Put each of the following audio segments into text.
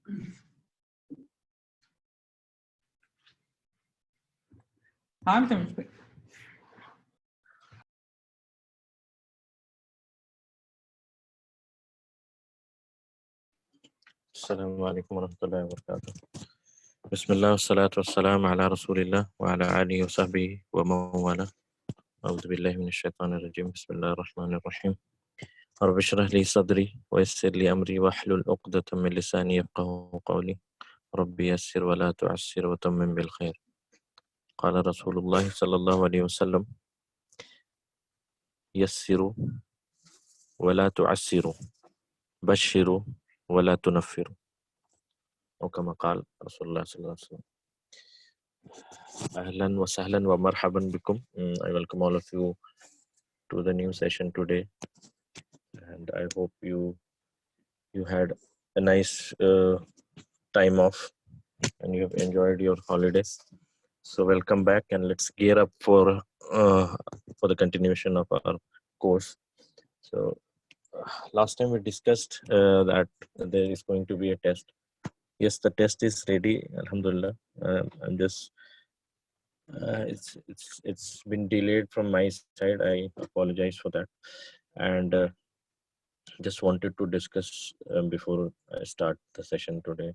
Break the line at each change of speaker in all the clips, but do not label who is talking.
Assalamu alaikum warahmatullahi wabarakatuh. Bismillah, wassalatu wassalamu ala rasulillah wa ala alihi wa sahbihi wa mawala. A'udhu billahi minash shaitanir rajim. Bismillahirrahmanirrahim. Rabbi shrah li sadri wa yassir li amri wa hlul uqdatan min lisani yafqahu qawli. Rabbi yassir wa la tu'assir wa tammim bil khair. Qala Rasulullah sallallahu alaihi wasallam, yassiru wa la tu'assiru, bashiru wa la tunaffiru. Atau kama qala Rasulullah sallallahu alaihi wasallam. Ahlan wa sahlan wa marhaban bikum. I welcome all of you to the new session today, and I hope you had a nice time off and you have enjoyed your holidays. So welcome back, and let's gear up for the continuation of our course. So last time we discussed that there is going to be a test. Yes, the test is ready, alhamdulillah. I'm just it's been delayed from my side. I apologize for that, and just wanted to discuss before I start the session today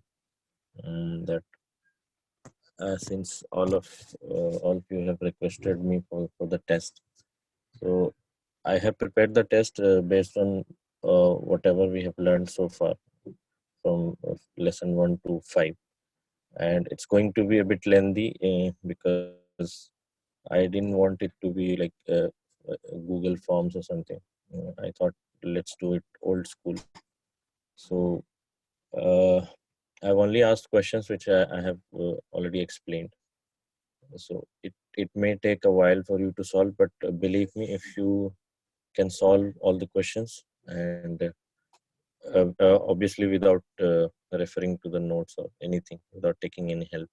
that since all of you have requested me for the test, so I have prepared the test based on whatever we have learned so far from lesson 1 to 5, and it's going to be a bit lengthy because I didn't want it to be like Google Forms or something. I thought let's do it old school. So I've only asked questions which I have already explained. So it may take a while for you to solve, but believe me, if you can solve all the questions and obviously without referring to the notes or anything, without taking any help,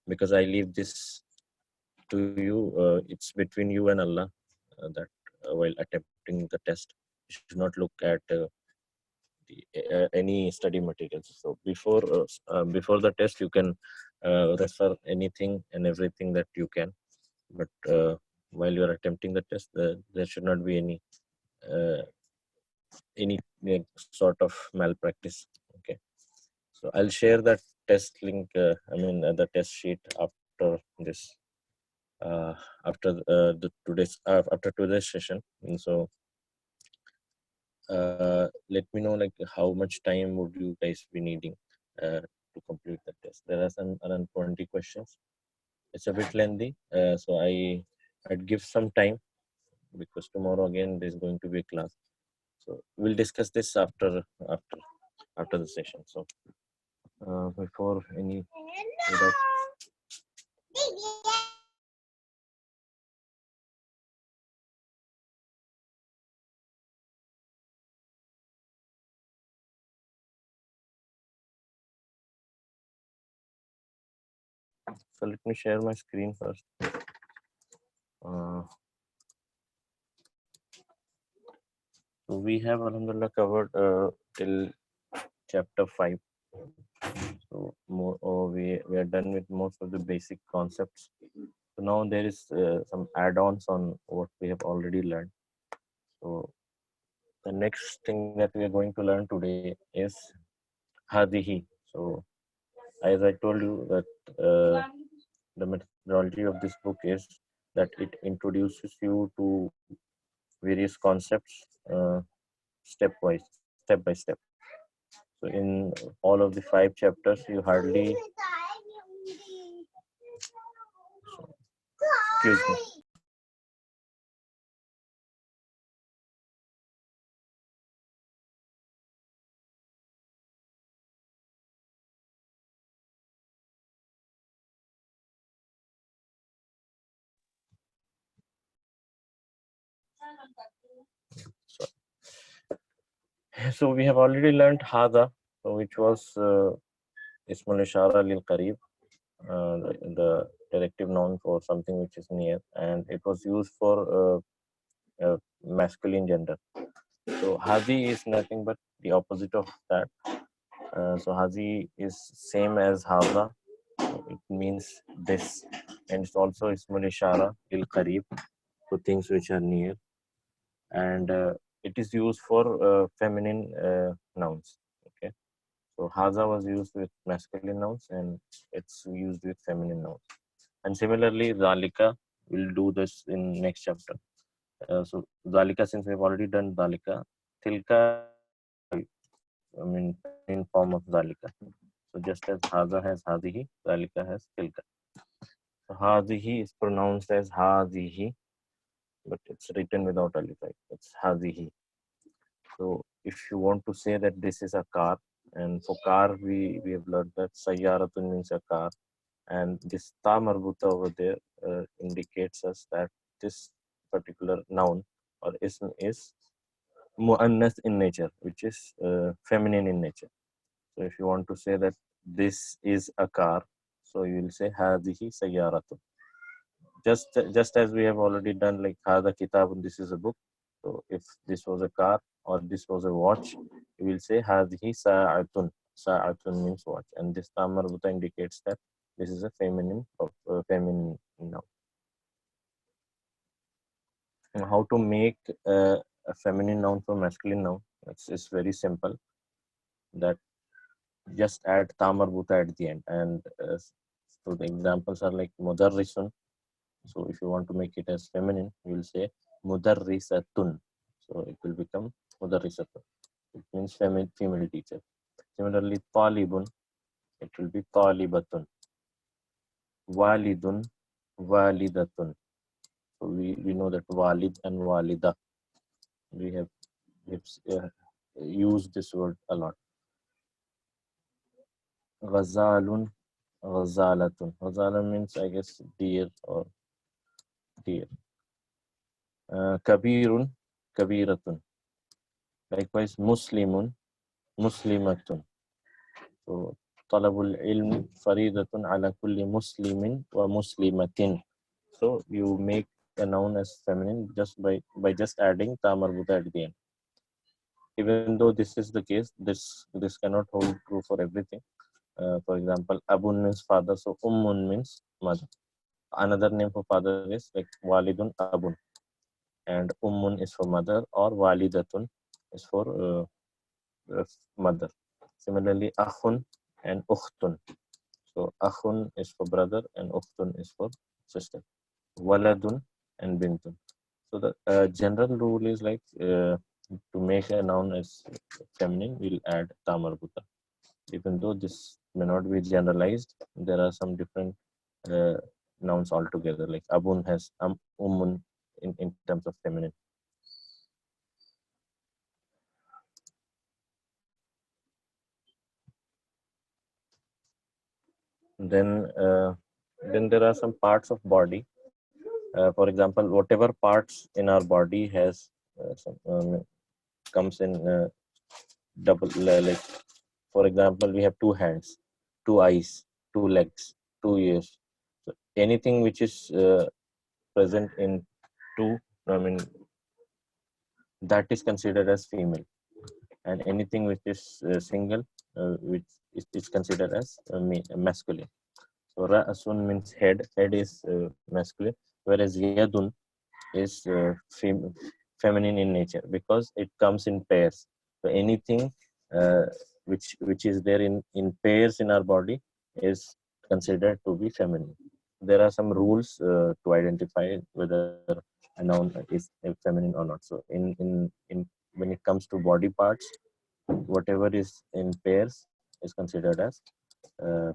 because I leave this to you. It's between you and Allah that while attempting the test, you should not look at any study materials. So before the test, you can refer anything and everything that you can, but while you are attempting the test, there should not be any sort of malpractice. Okay, so I'll share that test link. The test sheet after this. After today's session, and so let me know like how much time would you guys be needing to complete the test. There are some around 20 questions. It's a bit lengthy, so I'd give some time because tomorrow again there's going to be a class. So we'll discuss this after the session. So before any without So let me share my screen first. So we have alhamdulillah covered till chapter 5. So we are done with most of the basic concepts. So now there is some add-ons on what we have already learned. So the next thing that we are going to learn today is hadihi. So as I told you that the methodology of this book is that it introduces you to various concepts step by step. So in all of the 5 chapters, you hardly excuse me. So we have already learned hada, which was ismul ishara lil qarib, the directive noun for something which is near, and it was used for masculine gender. So hadi is nothing but the opposite of that. So hazi is same as haza. It means this, and it's also ismul ishara il qarib, to things which are near, and it is used for feminine nouns. Okay, so haza was used with masculine nouns, and it's used with feminine nouns. And similarly, zalika, we'll do this in next chapter. So zalika, since we've already done zalika, tilka I mean feminine form of zalika. So just as haza has hadihi, zalika has tilka. So hadihi is pronounced as hadihi, but it's written without alif. Right? It's hadihi. So if you want to say that this is a car, and for car we have learned that sayyaratun means a car, and this ta marbuta over there indicates us that this particular noun or ism is muannath in nature, which is feminine in nature. So if you want to say that this is a car, so you will say hadhihi sayyaratun. Just as we have already done, like hadha kitabun, this is a book. So if this was a car or this was a watch, you will say hadhihi sa'atun. Sa'atun means watch, and this ta marbuta indicates that this is a feminine of feminine noun. And how to make a feminine noun from masculine noun? It's very simple. That just add ta marbuta at the end, and so the examples are like mudarrisun. So if you want to make it as feminine, you will say mudarrisatun. So it will become mudarrisatun. It means female teacher. Similarly, talibun, it will be talibatun. Walidun, walidatun. So we know that walid and walida, we have used this word a lot. Ghazalun, ghazalatun. Ghazala means, I guess, deer or deer. Kabirun, kabiratun. Likewise, Muslimun, muslimatun. So, talabul ilm faridatun ala kulli muslimin wa muslimatin. So, you make a noun as feminine by just adding ta marbuta at the end. Even though this is the case, this cannot hold true for everything. For example, abun means father, so ummun means mother. Another name for father is like walidun abun, and ummun is for mother, or walidatun is for mother. Similarly, akhun and ukhtun. So akhun is for brother and ukhtun is for sister. Waladun and bintun. So the general rule is like to make a noun as feminine, we'll add ta marbuta. Even though this may not be generalized, there are some different uh, nouns altogether. Like abun has ummun in terms of feminine. Then there are some parts of body. For example, whatever parts in our body has comes in double. Like for example, we have two hands, two eyes, two legs, two ears. So anything which is present in two, I mean, that is considered as female, and anything which is single, which is considered as masculine. So ra'asun means head. Head is masculine, whereas yadun is feminine in nature because it comes in pairs. So anything uh, which is there in pairs in our body is considered to be feminine. There are some rules to identify whether a noun is feminine or not. So in when it comes to body parts, whatever is in pairs is considered as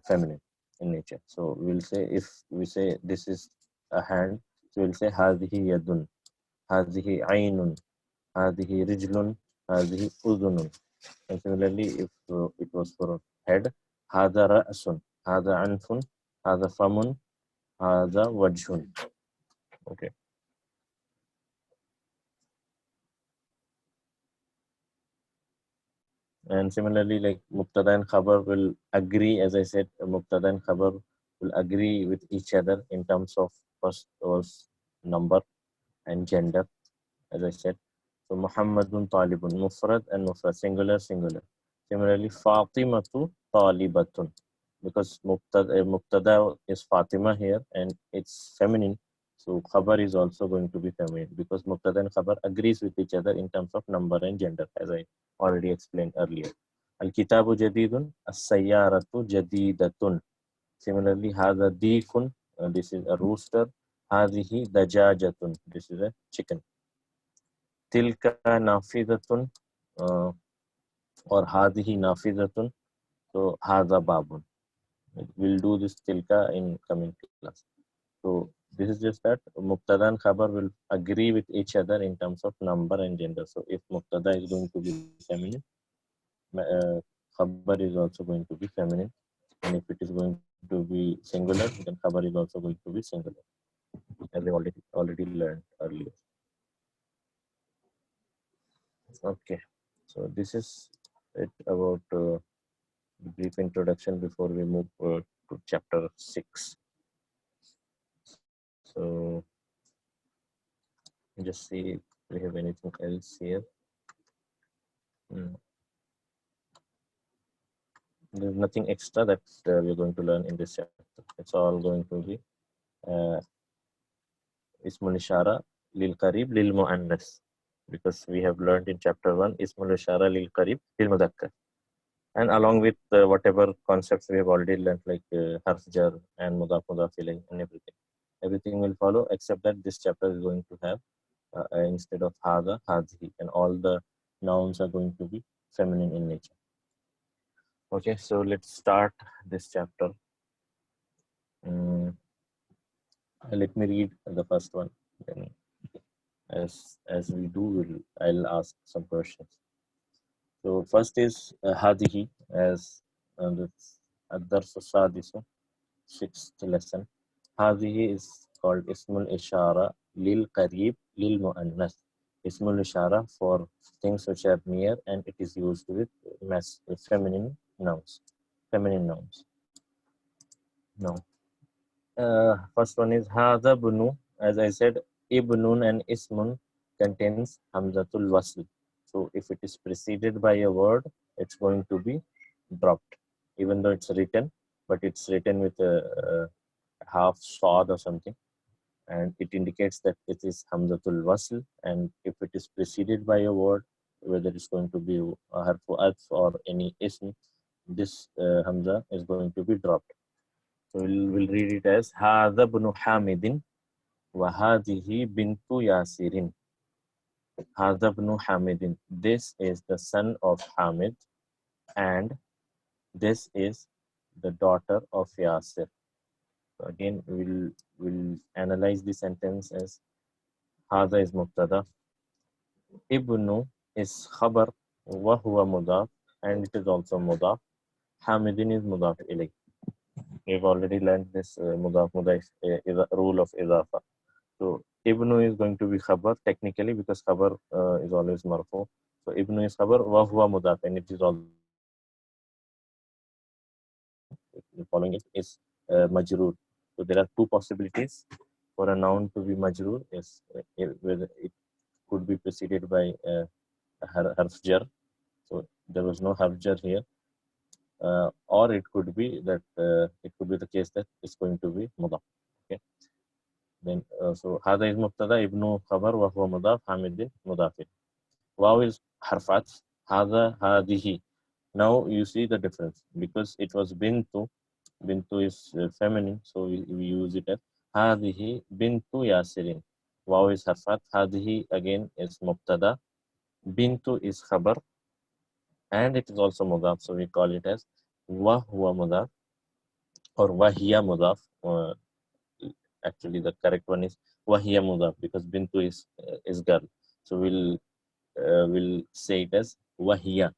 feminine in nature. So we'll say, if we say this is a hand, so we'll say hadhihi yadun, hadhihi aynun, hadhihi rijlun, hadhihi udunun. And similarly, if it was for head, hadha ra'sun, hadha anfun, hadha famun, hadha wajhun. Okay. And similarly, like Mubtada and Khabar will agree, as I said, Mubtada and Khabar will agree with each other in terms of first was number and gender, as I said. So Muhammadun Talibun, Mufrad and Mufrad, singular, singular. Similarly, Fatimatu talibatun, because mubtada is Fatima here and it's feminine, so khabar is also going to be feminine because mubtada and khabar agrees with each other in terms of number and gender, as I already explained earlier. Al-kitabu jadidun, as-sayyaratu jadidatun. Similarly, hadha deekun, this is a rooster. Hadhihi dajajatun, this is a chicken. Tilka nafidatun, or hadhihi nafidatun, so hadha babun. We'll do this tilka in coming class. So this is just that mubtada and khabar will agree with each other in terms of number and gender. So if mubtada is going to be feminine, khabar is also going to be feminine, and if it is going to be singular, then khabar is also going to be singular, as we already learned earlier. Okay, so this is it about the brief introduction before we move to chapter 6. So just see if we have anything else here. There's nothing extra that we're going to learn in this chapter. It's all going to be Ismul Ishara lil Qarib lil Mu'annas, because we have learned in chapter 1 Ismul Ishara lil Qarib lil Mudakkar. And along with whatever concepts we have already learned, like harf jar and mudaf mudaf ilayh and everything. Everything will follow, except that this chapter is going to have instead of hada, hadhi, and all the nouns are going to be feminine in nature. Okay, so let's start this chapter. Let me read the first one. Then, as we do, I'll ask some questions. So first is hadihi, as that's ad-dars as-sadisu, sixth lesson. Hadihi is called ismul ishara lil qarib lil muannas. Ismul ishara for things which are near, and it is used with feminine nouns. Feminine nouns. Now, first one is hadha bunu. As I said, ibnun and ismun contains hamzatul wasl. So if it is preceded by a word, it's going to be dropped, even though it's written, but it's written with a half swad or something, and it indicates that it is hamzatul wasl. And if it is preceded by a word, whether it's going to be a harfu atf or any ism, this hamza is going to be dropped. So we'll read it as Hadha ibn Hamidin wa hadhihi bintu Yasirin. Hadha ibn Hamidin. This is the son of Hamid, and this is the daughter of Yasir. So again, we'll analyze the sentence as Hadha is Mubtada, Ibnu is Khabar, wa huwa mudaf, and it is also mudaf. Hamidin is mudaf ilayh. We've already learned this mudaf mudaf rule of idafa. So Ibnu is going to be khabar technically, because khabar is always marfu. So Ibnu is khabar wa huwa mudaf, and it is also following it is majroor. So there are two possibilities for a noun to be majroor: is whether it could be preceded by harf jar. So there was no harf jar here, or it could be that it could be the case that it's going to be mudaf. Okay. Then so hada is mubtada, ibnu khabar, wa huwa mudaf, hamidin mudaf. Waw is harfat, hada, hadihi. Now you see the difference, because it was bintu. Bintu is feminine, so we use it as hadihi bintu yasirin. Waw is harfat, hadihi again is mubtada, bintu is khabar, and it is also mudaf, so we call it as wa huwa mudaf or wahiya mudaf. Actually, the correct one is wahiya mudaf, because bintu is girl, so we'll say it as wahiya.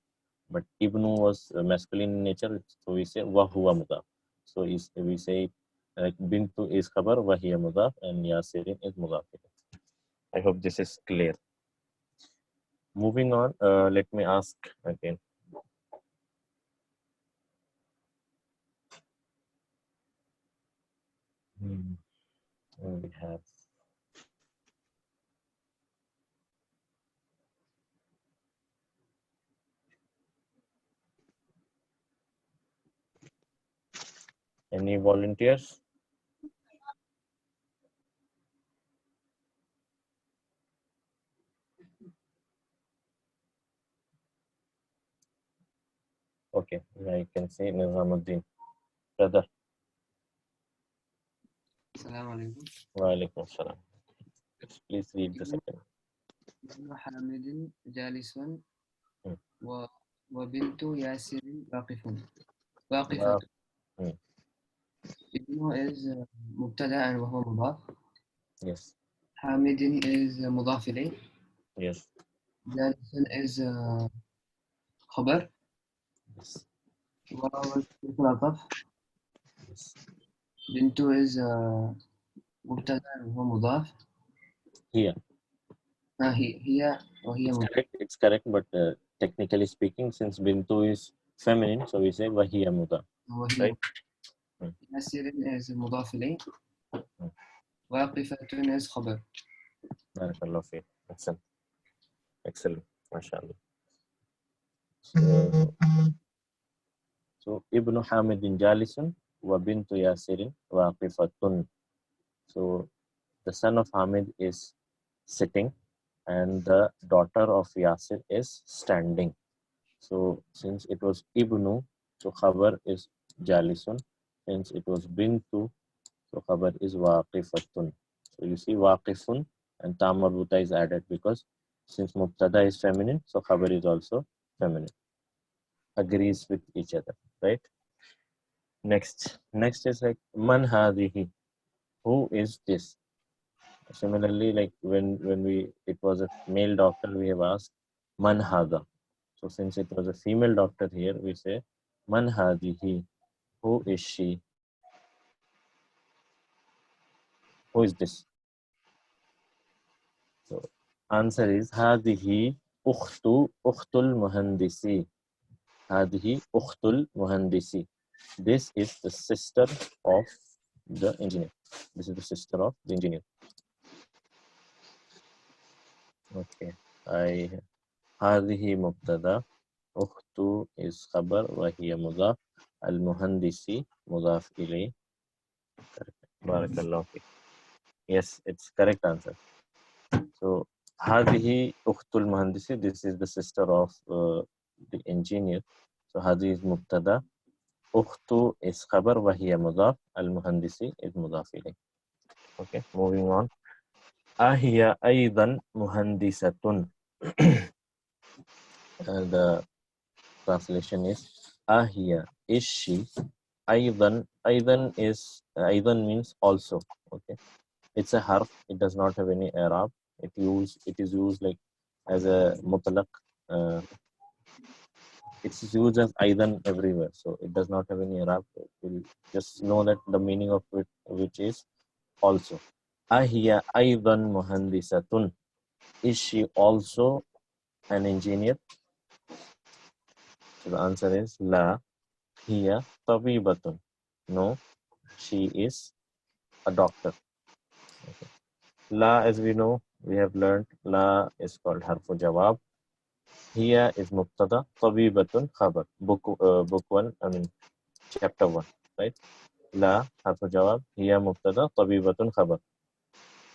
But ibnu was masculine in nature, so we say wahuwa mudaf. So we say bintu is khabar, wahiya mudaf, and yasirin is mudaf. I hope this is clear. Moving on, let me ask again. We have Any volunteers? Okay, I can say Nizamuddin. Brother.
Assalamu alaikum.
Wa alaikum salam. Please read the second.
ابن حامد جالس
Hmm.
وبنت ياسر واقفة.
Wa- hmm.
ابن is مبتدأ وهو مضاف.
Yes,
حامد is مضاف إليه.
yes,
جالس is خبر.
yes,
واو اسم العطف.
yes.
بنت is مبتدأ وهو مضاف.
Here.
هي وهي
It's
مضاف.
correct, it's correct, but technically speaking, since Bintu is feminine, so we say Wahiya Muda,
وهي
right?
ياسر is مضاف إليه.
Hmm.
واقفة is خبر.
Barakallah fi. Excellent, excellent, mashallah. So Ibn Hamidin Jalisun wa Bintu Yasirin waqifatun. So the son of Hamid is sitting and the daughter of Yasir is standing. So since it was Ibnu, so khabar is Jalisun. Since it was Bintu, so khabar is Waqifatun. So you see Waqifun and Ta marbuta is added because since Mubtada is feminine, so khabar is also feminine. Agrees with each other, right? Next is like Man Hadihi. Who is this? Similarly, like when it was a male doctor, we have asked Man Hada. So since it was a female doctor here, we say Man Hadihi. Who is she? Who is this? So answer is Hadihi Ukhtul Muhandisi. Hadihi Ukhtul Muhandisi. This is the sister of the engineer. This is the sister of the engineer. Okay. هذه مبتدا أخت is خبر وهي مضاف المهندسي مضاف إليه. بارك الله فيك. Yes, it's correct answer. So هذه أخت المهندسي, this is the sister of the engineer. So هذه is مبتدا, أخت is خبر وهي مضاف, المهندسي is مضاف إليه. Okay, moving on. أهي أيضا مهندسة. The translation is Ahiya, is she? Aidan means also. Okay, it's a harf. It does not have any i'rab. It is used like as a mutlaq. It's used as Aidan everywhere, so it does not have any i'rab. We'll just know that the meaning of it, which is also. Ahiya Aidan muhandisatun. Is she also an engineer? So the answer is La. Hiya tabibatun. No, she is a doctor. Okay. La, as we know, we have learned, La is called harfu jawab. Hiya is mubtada, tabibatun khabar. Book 1, I mean chapter 1, right? La harfu jawab, hiya mubtada, tabibatun khabar.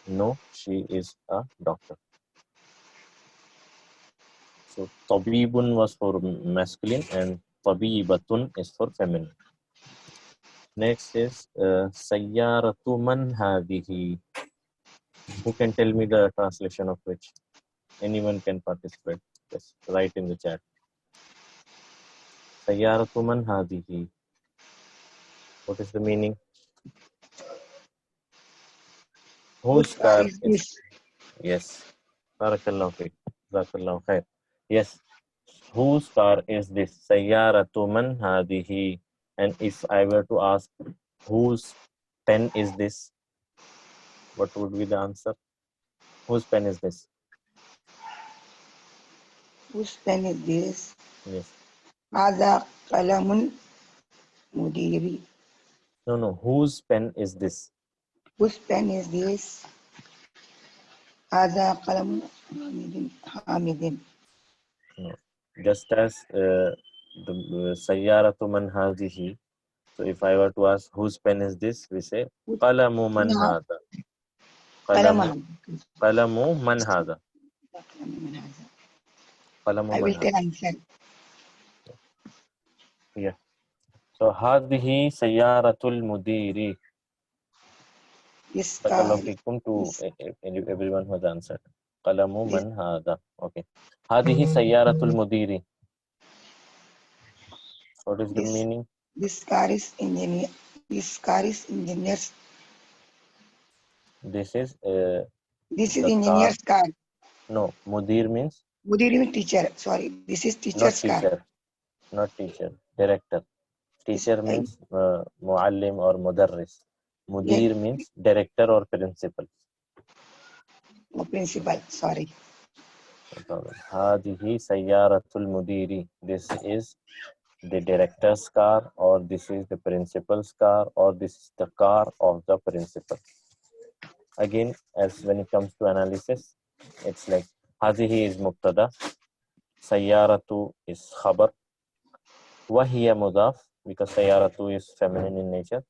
No, she is a doctor. So tabibun was for masculine and tabibatun is for feminine. Next is sayyaratu man hadihi. Who can tell me the translation of which? Anyone can participate. Just write in the chat. Sayyaratu man hadihi. What is the meaning? Whose car is this? Yes. Barakallahu fiqh. Jazakallahu khair. Yes. Whose car is this? Sayyaratu man hadihi. And if I were to ask whose pen is this, what would be the answer? Whose pen is this?
Whose pen is this?
Yes.
هذا قلم مديري.
No. Whose pen is this?
Whose pen is this? هذا قلم حامد.
No. Just as the Sayyaratu man hadihi. So if I were to ask whose pen is this, we say qalamu man
نعم
hada.
قلم
Qalamu
هذا.
qalamu man hada.
قلم من هذا.
Qalamu
I
man
will tell
hada.
answer.
Yeah. So hadhihi sayyaratul mudiri.
This car,
Barakallahu fikum to
this,
everyone who has answered. Qalamu
this,
man hada. Okay. Hadhihi sayyaratul mudiri. What is the
this,
meaning?
this car is engineer. This car is engineer's.
This is
This is
the car.
engineer's car.
No, mudir means
Mudir means teacher. Sorry, this is
not
teacher's car.
teacher, not teacher, director.
This,
Teacher means muallim or mudarris.
yes,
Mudir means director or principal.
no principal. Sorry.
No problem. Hadihi sayyaratul mudiri. This is the director's car, or this is the principal's car, or this is the car of the principal. Again, as when it comes to analysis, it's like hadihi is mubtada, sayyaratu is khabar, wahiya mudaf, because sayyaratu is feminine in nature.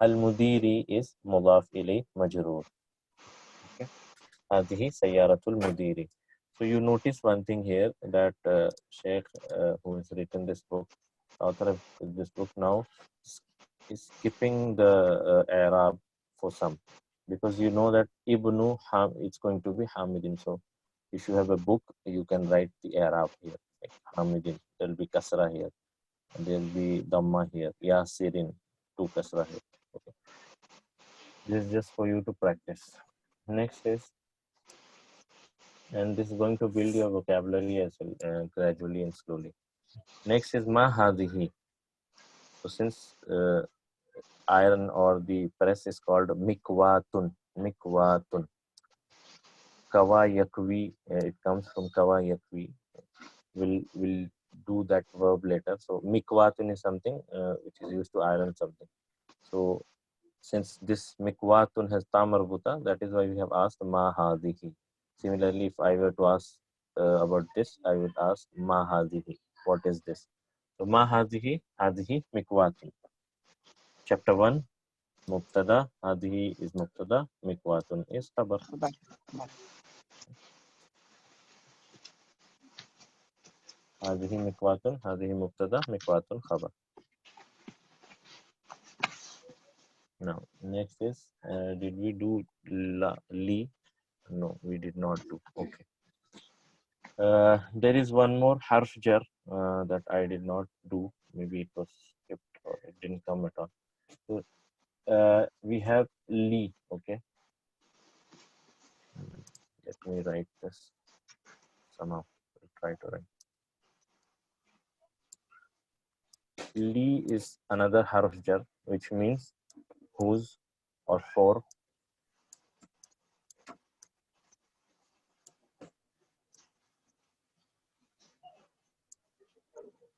Al-mudiri is mudaf ilay majroor. Okay. Hadihi sayyaratul mudiri. So you notice one thing here that Sheikh, who has written this book, author of this book now, is skipping the Arab for some, because you know that Ibnu Ham, it's going to be Hamidin. So if you have a book, you can write the Arab here, like Hamidin. There will be Kasra here, and there will be Dhamma here. Yasirin, two Kasra here. Okay. This is just for you to practice. Next is, and this is going to build your vocabulary as well, gradually and slowly. Next is ma hadihi. So since iron or the press is called mikwatun, mikwatun. Kawa yakwi, it comes from kawa yakwi. Will do that verb later. So mikwatun is something which is used to iron something. So since this mikwatun has ta marbuta, that is why we have asked ma hadihi. Similarly, if I were to ask about this, I would ask ma hadihi. What is this? So ma hadihi, hadihi mikwatun. Chapter 1, mubtada, hadihi is mubtada, mikwatun is khabar.
Khabar. Khabar.
Hadihi mikwatun, hadihi mubtada, mikwatun khabar. Now, next is, did we do li? No, we did not do. Okay. There is one more harf jar that I did not do. Maybe it was skipped or it didn't come at all. So we have li. Okay. Let me write this somehow. I'll try to write. Li is another harf jar, which means whose or for.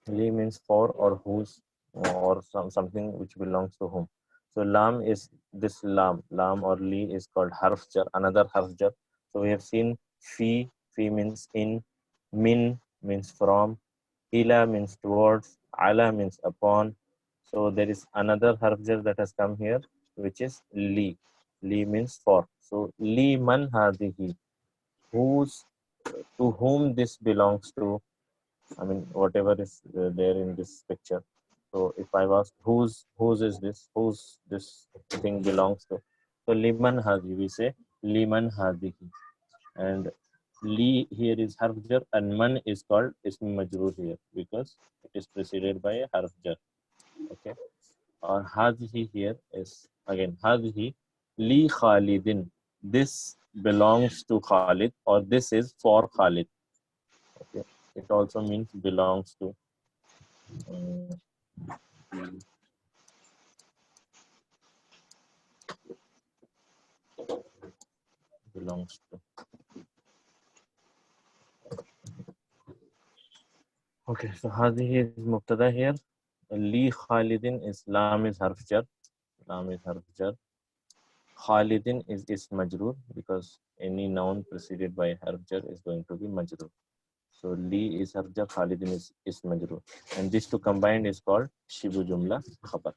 Li means for or whose or something which belongs to whom. So lam is this lam. Lam or li is called harf jar, another harf jar. So we have seen fi. Fi means in. Min means from. Ila means towards. Ala means upon. So there is another harf jar that has come here, which is li. Li means for. So li man hadihi. Whose, to whom this belongs to. I mean, whatever is there in this picture. So if I ask whose is this, whose this thing belongs to. So liman hadi, we say liman hadihi. And li here is harf jar and man is called ism majroor here because it is preceded by a harf jar. Okay. Or hadihi here is again hadihi li Khalidin. This belongs to Khalid or this is for Khalid. Okay. It also means belongs to. Um, belongs to. Okay, so hadihi is mubtada here. Li Khalidin is lam is harf jar. Lam is harf jar. Khalidin is majroor because any noun preceded by harf jar is going to be majroor. So li is harf jar, Khalidin is majroor. And these two combined is called shibu jumla khabar.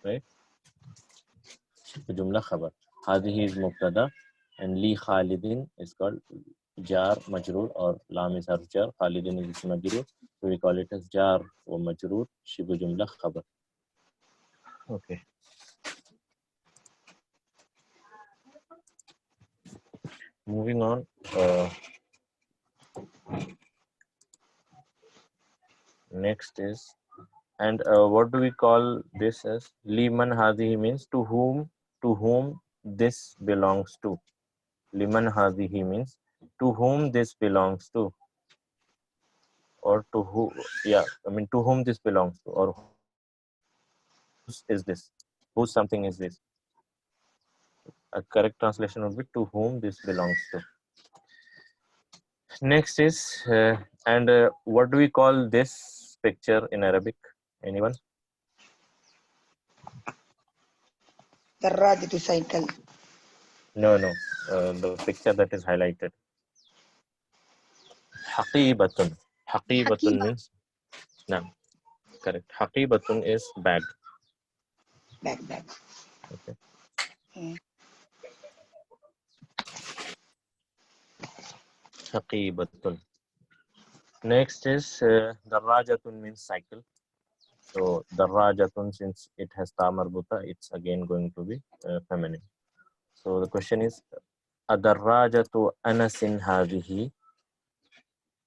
right? Jumla khabar. Hadihi is mubtada and li Khalidin is called jar majroor, or lam is harf jar, Khalidin is majroor. So we call it as jar or majroor, shibu jumla khabar. Okay. Moving on. Next is, and what do we call this as? Liman hadihi means to whom this belongs to. Liman hadihi means to whom this belongs to, or to who, yeah, I mean to whom this belongs to, or whose is this, whose something is this. A correct translation would be to whom this belongs to. Next is, and what do we call this picture in Arabic? Anyone?
Darajatu cycle.
No, no. The picture that is highlighted. Haqibatun. Haqibatun
Hakiba.
means, no, correct. Haqibatun is bag.
Bag.
Okay. Haqibatun. Next is darajatun means cycle. So darajatun, since it has ta marbuta, it's again going to be feminine. So the question is, adarrajatu anasin hadhihi.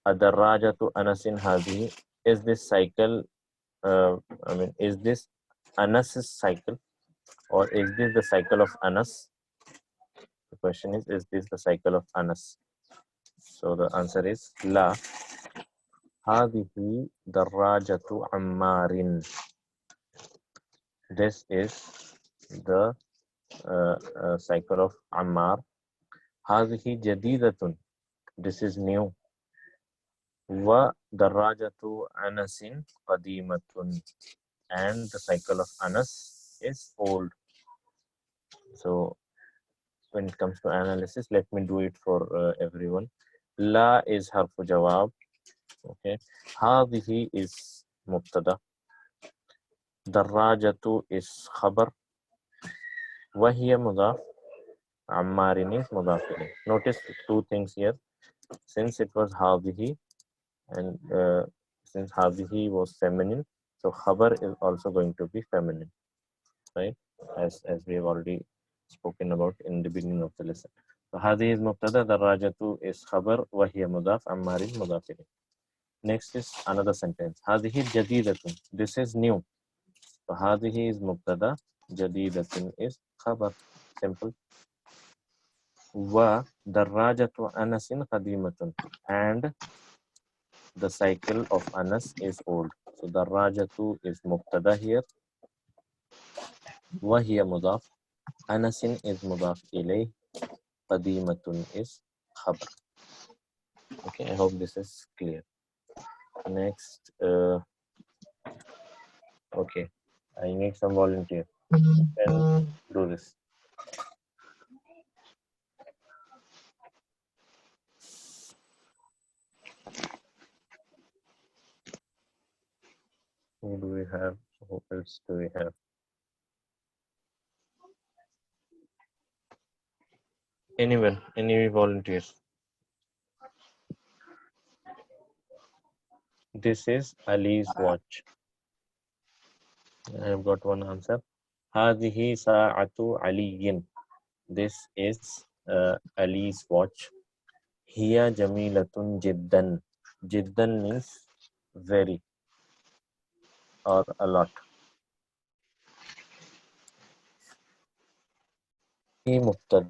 Adarrajatu anasin hadhihi. Is this cycle, I mean, is this Anas's cycle, or is this the cycle of Anas? The question is this the cycle of Anas? So the answer is La. Hadhihi darrajatu Ammarin. This is the cycle of Ammar. Hadhihi jadidatun. This is new. Wa darrajatu Anasin qadimatun. And the cycle of Anas is old. So when it comes to analysis, let me do it for everyone. La is harfu jawab. Okay. Hadhihi is mubtada. Darrajatu is khabar. Wahiya mudaf. Ammarin is mudaf ilayh. Notice two things here. Since it was hadhihi, and since hadhihi was feminine, so khabar is also going to be feminine, right? As we have already spoken about in the beginning of the lesson. So hadhihi is mubtada, darajatu is khabar, wahiya mudaf, ammarin mudaf ilayh. Next is another sentence. Hadhihi jadidatun. This is new. So hadhihi is mubtada, jadidatun is khabar. Simple. Wa darajatu anasin qadimatun. And the cycle of Anas is old. So darajatu is mubtada here. Wahiya mudaf. Anasin is mudaf ilayh. Qadimatun is khabar. Okay, I hope this is clear. Next, okay, I need some volunteer. Can do this. Who do we have? Who else do we have? Anyone? Any volunteers? This is Ali's watch. I have got one answer. Hadihi sa'atu Aliyin. This is Ali's watch. Hiya jamilatun jiddan. Jiddan means very or a lot. He mubtada.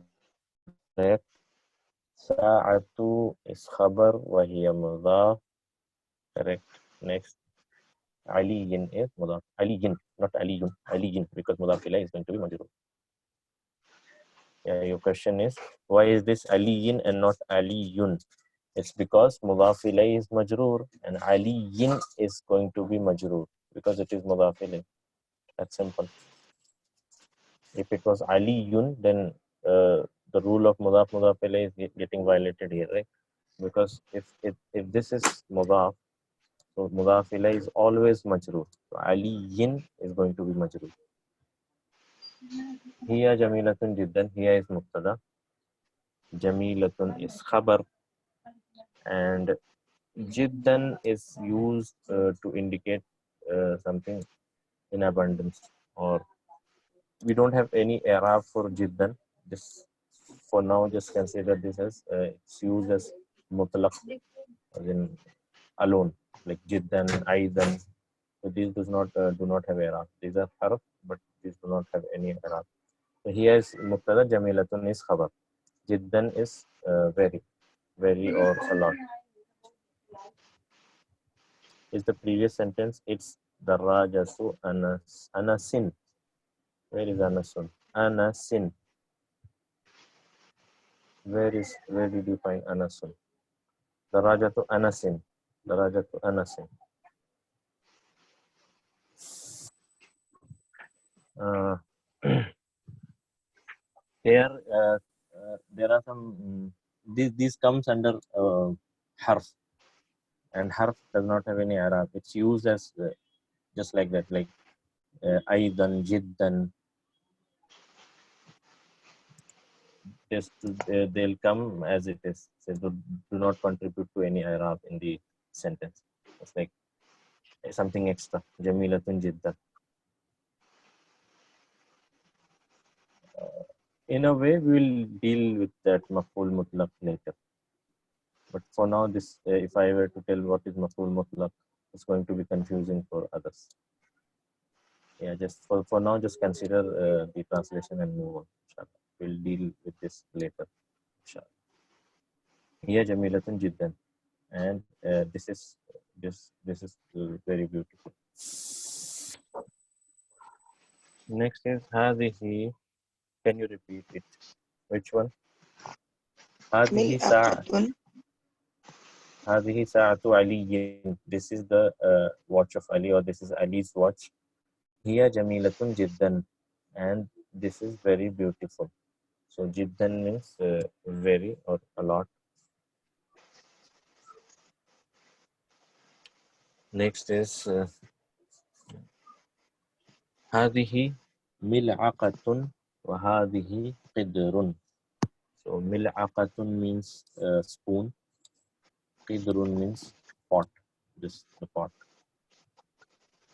Sa'atu is khabar wa hiya mudaf. Correct. Next. Aliyin is mudaf. Aliyin, not Aliyun. Aliyin, because mudaf ilayh is going to be majrur. Yeah, your question is, why is this Aliyin and not Aliyun? It's because mudaf ilayh is majrur and Aliyin is going to be majrur because it is mudaf ilayh. That's simple. If it was Aliyun, then the rule of mudaf ilayh is getting violated here, right? Because if this is mudaf, so mudaf ilayh is always majrur. So Aliyin is going to be majrur. Hiya jamilatun jiddan. Hiya is mubtada. Jamilatun is khabar, and jiddan is used to indicate something in abundance, or we don't have any i'rab for jiddan. Just for now, just consider this as it's used as mutlaq, as in alone, like jiddan, aidan. So these do not have i'rab. These are harf, but these do not have any i'rab. So here is mubtada, jamilatun is khabar, jiddan is very, very or a lot. Is the previous sentence? It's darajasu anasin. Where is anasun? Anasin. Where did you find anasun? Darajatu anasin. Darajatu anasin. Uh, here there are some this comes under harf, and harf does not have any i'rab. It's used as just like that, like aidan, jiddan. They'll come as it is. So do not contribute to any i'rab in the sentence. It's like something extra. Jamilatun jiddan. In a way, we will deal with that maf'ul mutlaq later. But for now, this if I were to tell what is maf'ul mutlaq, it's going to be confusing for others. Yeah, just for now, just consider the translation and move on. Inshallah. We'll deal with this later. Inshallah. Here, jamilatun jiddan, and this is very beautiful. Next is hadhihi. Can you repeat it? Which one? Hadhihi sa'a.
ملأقة
Hadhihi sa'atu aliyin. This is the watch of Ali, or this is Ali's watch. Hiya jamilatun jiddan, and this is very beautiful. So jiddan means very or a lot. Next is hadhihi mil'aqatun wa hadhihi qidrun. So mil'aqatun means spoon. Qidrun means pot. This the pot.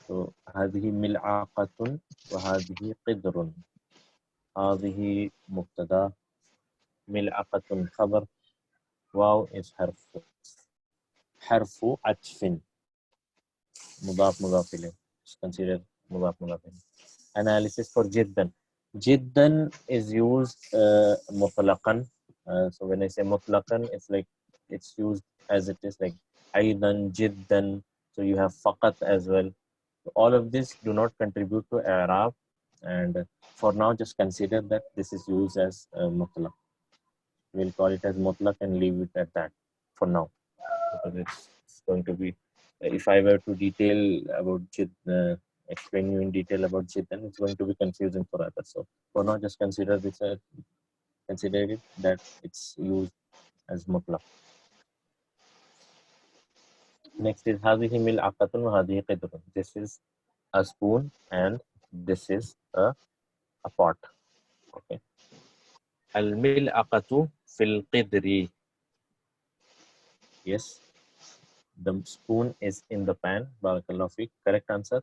So hadhihi mil'aqatun wa hadhihi qidrun. hadhihi mubtada, mil'aqatun khabar, واو is حرف عطف مضاف إليه. Just consider مضاف إليه. Analysis for jiddan. Jiddan is used mutlaqan. So when I say mutlaqan, it's like it's used as it is, like aidan, jiddan. So you have faqat as well. So all of this do not contribute to i'rab, and for now just consider that this is used as mutlaq. We'll call it as mutlaq and leave it at that for now, because it's going to be, if I were to detail about explain you in detail about jid, then it's going to be confusing for others. So for now, just consider this consider it that it's used as mutlaq. Next is hadhihi mil'aqatun wa hadhihi qidrun. This is a spoon and this is a pot. Okay. Al mil'aqatu fil qidri. Yes, the spoon is in the pan. Barakallahu fiik. Correct answer.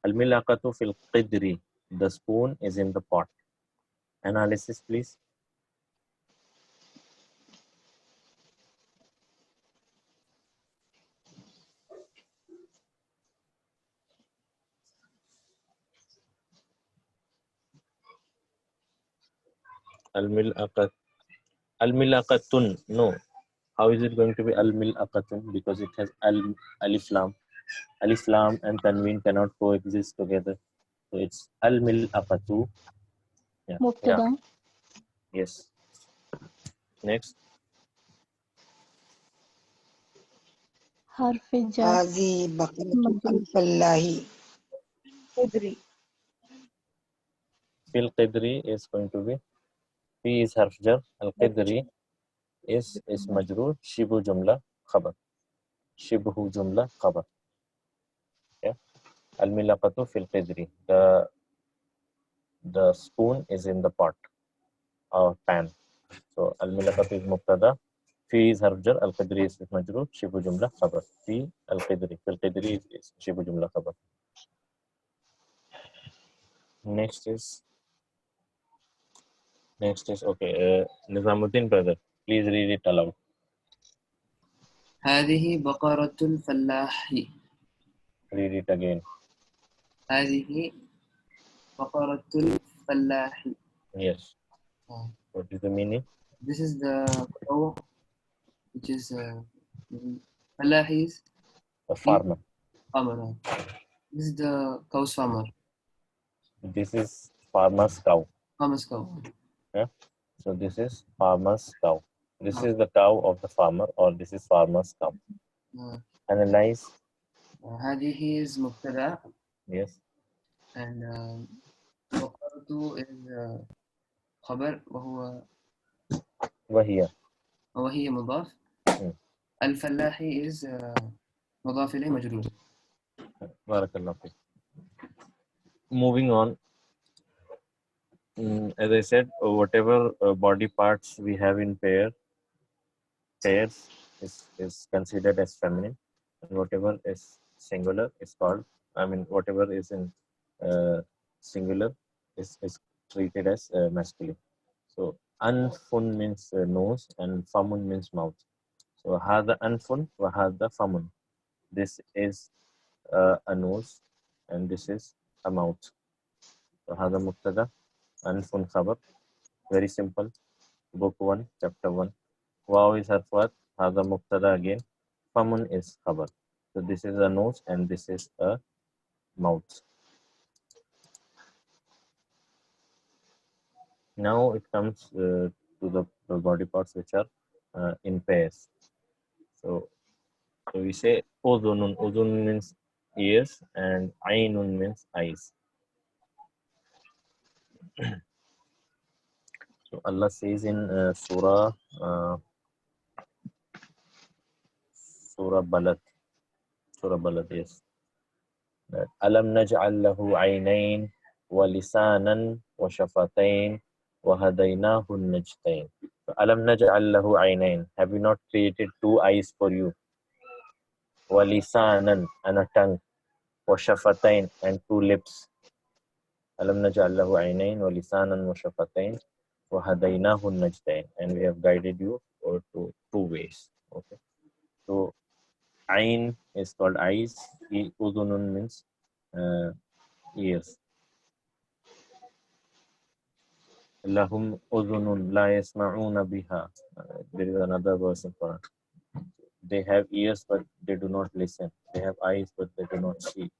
Al-milaqatu fil qidri. The spoon is in the pot. Analysis, please. Al-milaqat. Al-milaqatun. No. How is it going to be al-milaqatun? Because it has alif lam. Alif lam and tanween cannot coexist together. So it's al-milaqatu. Yeah.
مبتدأ.
Yes. Next.
حرف جر
هذه بقرة
مجرور.
الفلاح أدري
Fil qidri is going to be, Fi is harf jar. Al-qidri is majroor. Shibu jumla khabar. Shibhu jumla khabar. Yeah. Al-milaqatu fil qidri. the spoon is in the pot or pan. So الملقط is مبتدا في is حرف جر القدري is مجرور شبه جملة خبر في القدري is شبه جملة خبر. Next is okay. Nizamuddin brother, please read it aloud.
هذه بقرة الفلاح.
Read it again.
هذه بقرة الفلاح.
Yes. What is the meaning?
This is the cow, which is فلاح is
A farmer.
farmer. This is the cow's farmer.
This is farmer's cow.
Farmer's cow.
Yeah. So this is farmer's cow. This is the cow of the farmer, or this is farmer's cow. Analyze.
هذه is مبتدأ.
Yes.
And بقرة is خبر وهي مضاف. الفلاح is مضاف إليه مجرور.
بارك الله فيك. Moving on, as I said, whatever body parts we have in pairs is considered as feminine, and whatever is singular is called, whatever is in singular is treated as masculine. So anfun means nose and famun means mouth. So hada anfun wa hada famun. This is a nose and this is a mouth. So hada mubtada, anfun khabar. Very simple. Book 1, chapter 1. Wow is harfat. Hada mubtada again. Famun is khabar. So this is a nose and this is a mouth. Now it comes to the body parts which are in pairs. So we say udunun. Udun means ears and ainun means eyes. So Allah says in Surah Balad, yes. Alam naj'al lahu aynayn wa lisanan wa shafatain wa hadaynahu najdain. So, alam naj'al lahu aynayn. Have we not created two eyes for you? Wa lisanan, and a tongue. Wa shafatain, and two lips. Alam naj'al lahu aynayn wa lisanan wa shafatain wa hadaynahu najdain. And we have guided you to two ways. Okay. So ain is called eyes. Udunun means ears. Lahum udhunun la yasma'una biha. There is another verse in Quran. They have ears but they do not listen. They have eyes but they do not see.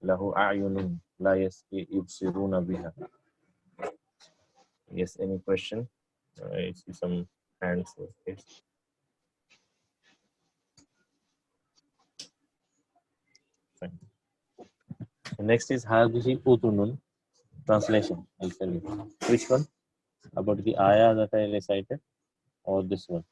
Lahu a'yunun la yubsiruna biha. Yes, any question? I see some hands. Okay. Fine. Next is hadhihi udhunun. Translation, I'll tell you. Which one? About the ayah that I recited, or this one?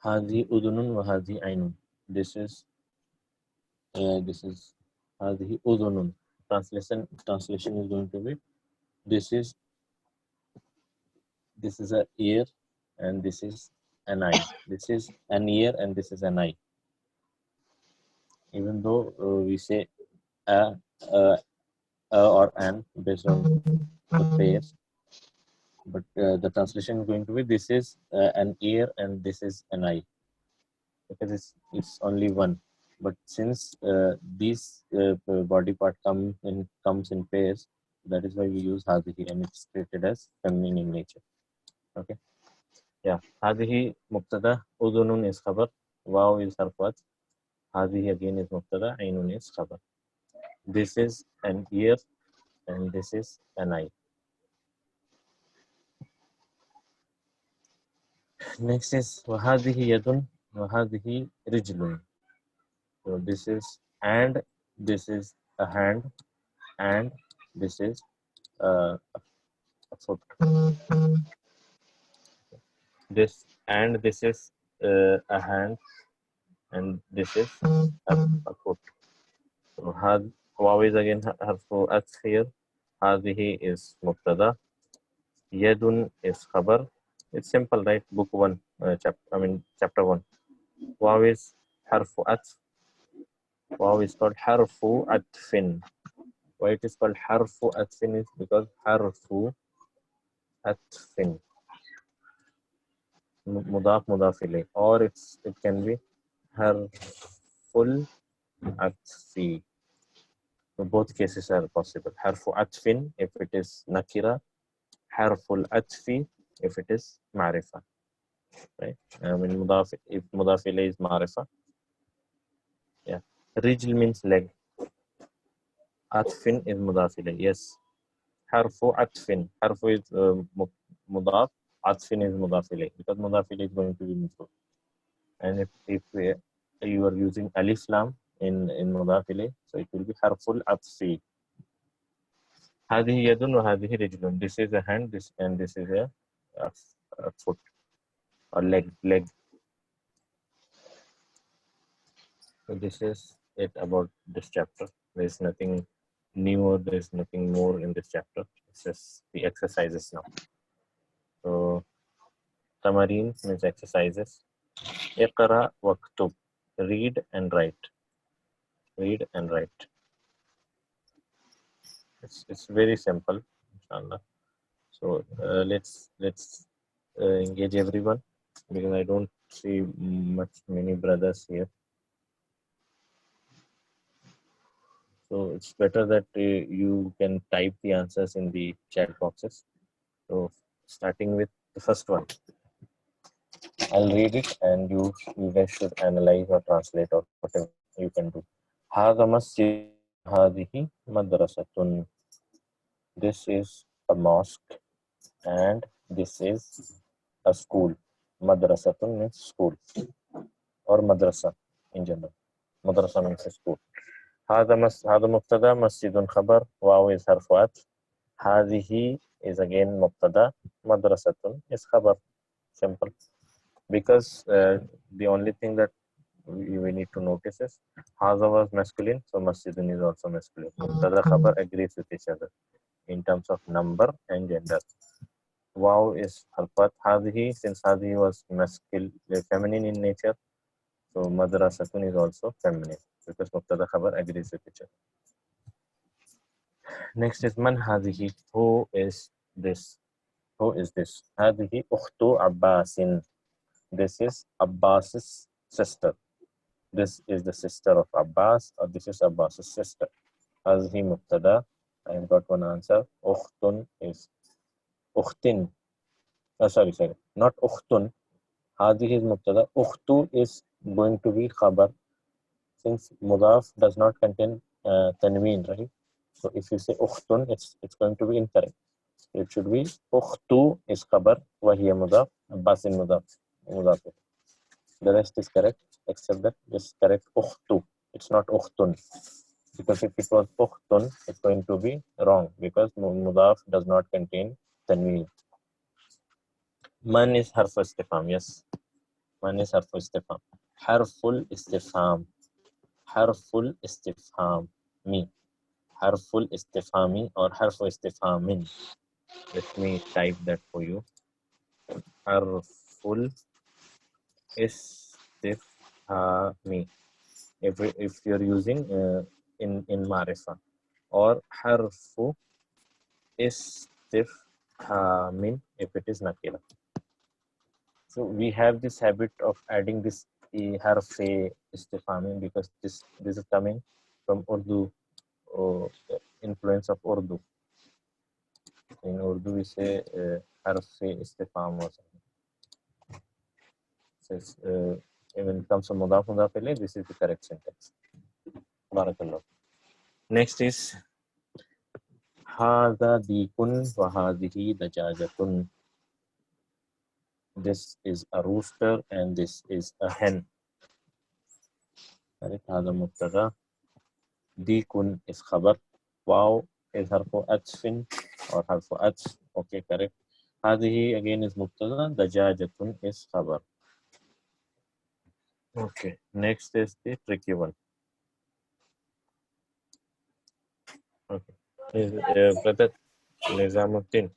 Hadhi udunun wa hadhi ainun. This is hadhi udunun. Translation is going to be this is an ear and this is an eye. This is an ear and this is an eye. Even though we say a or an based on the pairs, but the translation is going to be this is an ear and this is an eye, because it's only one. But since these body part comes in pairs, that is why we use hadhihi, and it's treated as feminine in nature. Okay. Yeah. Hadhihi mubtada, udunun is khabar, waw is harfat, hadhihi again is mubtada, ainun is khabar. This is an ear and this is an eye. Next is wahadihi yadun, wahadihi rijlun. So this is, and this is a hand, and this is a foot. This and this is a hand, and this is a foot. So waw is again harfu atf here. هذه is mubtada. Yadun is khabar. It's simple, right? Book 1, chapter 1. Waw is harfu atf. Waw is called harfu atfin. Why it is called harfu atfin is because harfu atfin. Mudaf mudaf ilay. Or it can be harful atfi. So both cases are possible. Harfu atfin if it is nakira. Harful atfi if it is ma'rifa. Right? Mudaf, if mudaf ilay is ma'rifa. Yeah. Rijl means leg. Atfin is mudaf ilay. Yes. Harfu atfin. Harfu is mudaf. Atfin is mudaf ilay. Because mudaf ilay is going to be mudaf. And if you are using alif lam in mudaf ilay, so it will be harful atfi. هذه يد وهذه رجل. This is a hand, this is a foot or leg. So this is it about this chapter. There is nothing new, there is nothing more in this chapter. It's just the exercises now. So tamarin means exercises. Iqra waktub. Read and write. Read and write. It's very simple, inshallah. So let's engage everyone, because I don't see many brothers here. So it's better that you can type the answers in the chat boxes. So starting with the first one, I'll read it and you guys should analyze or translate or whatever you can do. هذا مسجد هذه مدرسة. This is a mosque and this is a school. Madrasatun means school or madrasa in general. Madrasa means a school. هذا مبتدا مسجد خبر واو is حرف عطف. هذه is again مبتدا. مدرسة is خبر. Simple. Because the only thing that we need to notice is هذا was masculine, so masjidun is also masculine. Mubtada khabar agrees with each other in terms of number and gender. Wow is harfat. Hadihi, since hadihi was masculine, feminine in nature, so madrasatun is also feminine because mubtada khabar agrees with each other. Next is man hadihi. Who is this? Who is this? Hadihi ukhtu Abbasin. This is Abbas's sister. This is the sister of Abbas, or this is Abbas's sister. Hadihi mubtada. I have got one answer. Ukhtun is ukhtin. Sorry, not ukhtun. Hadihi is mubtada. Ukhtu is going to be khabar, since mudaf does not contain tanween, right? So if you say ukhtun, it's going to be incorrect. It should be ukhtu is khabar, wa hiya mudaf, Abbas in mudaf. The rest is correct, except that this is correct ukhtu. It's not ukhtun. Because if it was ukhtun, it's going to be wrong because mudaf does not contain tanween. Man is harf istifham. Yes, man is harf istifham. Harful istifham. Harful istifham. Me. Harful istifhami or harfu istifhamin. Let me type that for you. Harful istifhami. If you're using in marifa, or harfu istifhamin if it is nakira. So we have this habit of adding this harf istifhamin because this is coming from Urdu, influence of Urdu. In Urdu we say harf istifham or something. So when it comes to mudaf mudaf ilayh, this is the correct syntax. Barakallah. Next is hadha dikun wa hadhihi dajajatun. This is a rooster and this is a hen. Correct. Hadha mubtada. Dikun is khabar. Wow is harfu atfin or harfu atf. Okay, correct. Hadhihi again is mubtada. Dajajatun is khabar. Okay. Next is the tricky one. Okay. Is brother Nizamuddin.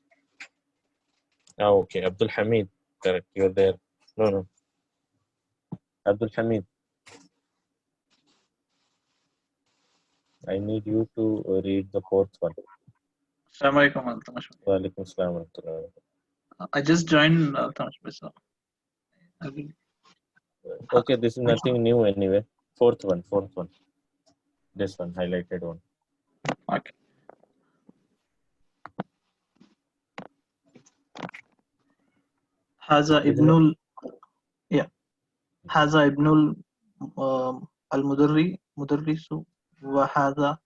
Ah, okay. Abdul Hamid. Correct. You're there. No, no. Abdul Hamid. I need you to read the fourth one.
Assalamu alaikum.
Wa alaikum assalam wa rahmatullah.
I just joined so I will.
Okay, this is nothing new anyway. Fourth one. This one, highlighted one.
Okay. Haza
Isn't it?
Ibnul, yeah. Haza Ibnul Mudarrisu wa Haza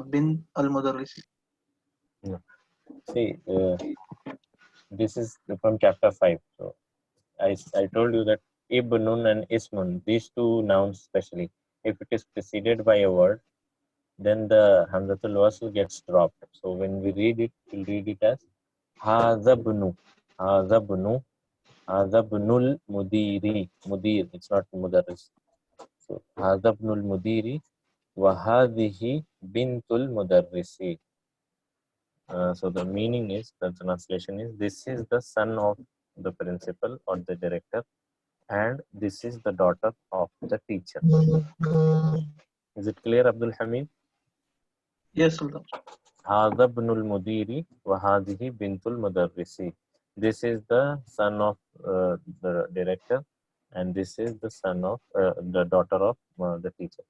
bin al Mudarrisi.
See, this is from chapter 5. So I told you that Ibnun and Ismun, these two nouns especially, if it is preceded by a word, then the Hamzatul Wasl gets dropped. So when we read it, we'll read it as Hazabnu, Hazabnu, Hazabnul Mudiri, Mudir, it's not Mudaris. So Hazabnul Mudiri, Wahadihi Bintul Mudarrisi. So the meaning is, the translation is, this is the son of the principal or the director, and this is the daughter of the teacher. Is it clear, Abdul Hamid?
Yes, Sultan.
هذا ابن المدير وهذه بنت المدرس. This is the son of the director, and this is the son of the daughter of the teacher.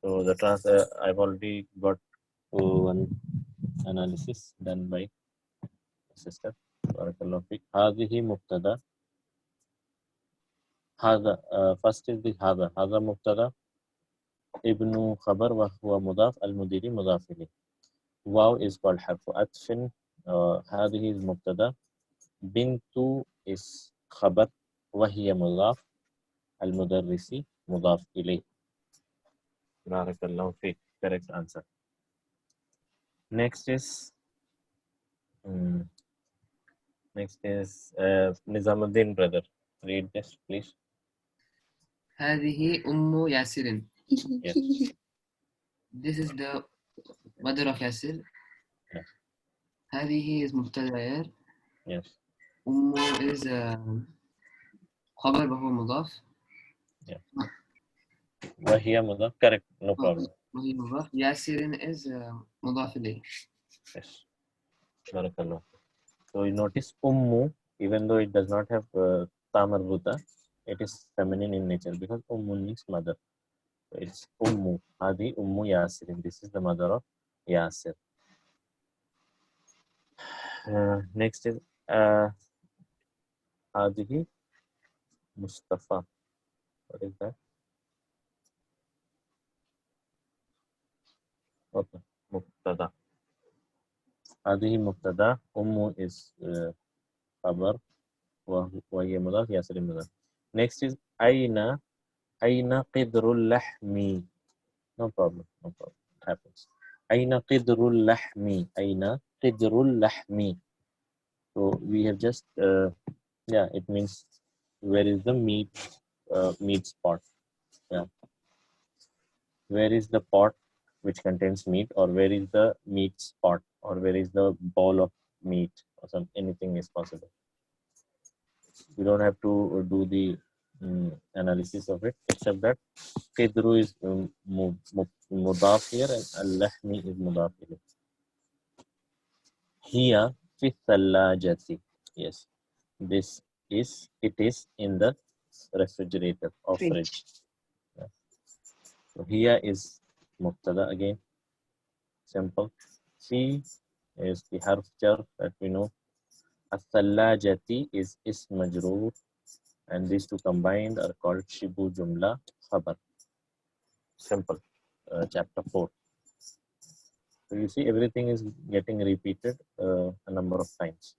So the I've already got one analysis done by sister. Barakallahu fik. هذه مبتدا. هذا first is the هذا مبتدا ابن خبر وهو مضاف المدير مضاف إليه. واو is called حرف عطف. هذه is مبتدا. بنت is خبر وهي مضاف المدرس مضاف إليه. بارك الله فيك. Correct answer. Next is Nizamuddin brother. Read this please.
هذه أم ياسر.
Yes.
This is the mother of Yasir.
Yes.
هذه is مبتدأ.
Yes.
أم is خبر وهو مضاف.
Yeah. وهي مضاف. Correct. No problem.
وهي مضاف. ياسر is مضاف إليه.
Yes. Barakallah. So you notice ummu, even though it does not have ta marbuta, it is feminine in nature because ummu means mother. So it's ummu. Hadi ummu Yasir. This is the mother of Yasir. Next is Hadihi Mustafa. What is that? Okay. Mubtada. Hadihi Mubtada. Ummu is khabar. وهي مضاف ياسر مضاف. Next is Aina qidrul lahmi. No problem. It happens. Aina qidrul lahmi. Aina qidrul lahmi. So we have just it means where is the meat spot. Yeah. Where is the pot which contains meat, or where is the meat spot, or where is the ball of meat, or anything is possible. We don't have to do the analysis of it, except that Qidru is mudaf here and al-lahmi is mudaf ilayh. Here fi thallajati. Yes, it is in the refrigerator or fridge. Yeah. So here is mubtada again. Simple. Fi is the harf jar that we know. Al-thallajati is majroor. And these two combined are called Shibu Jumla Khabar. Simple. Chapter 4. So you see everything is getting repeated a number of times.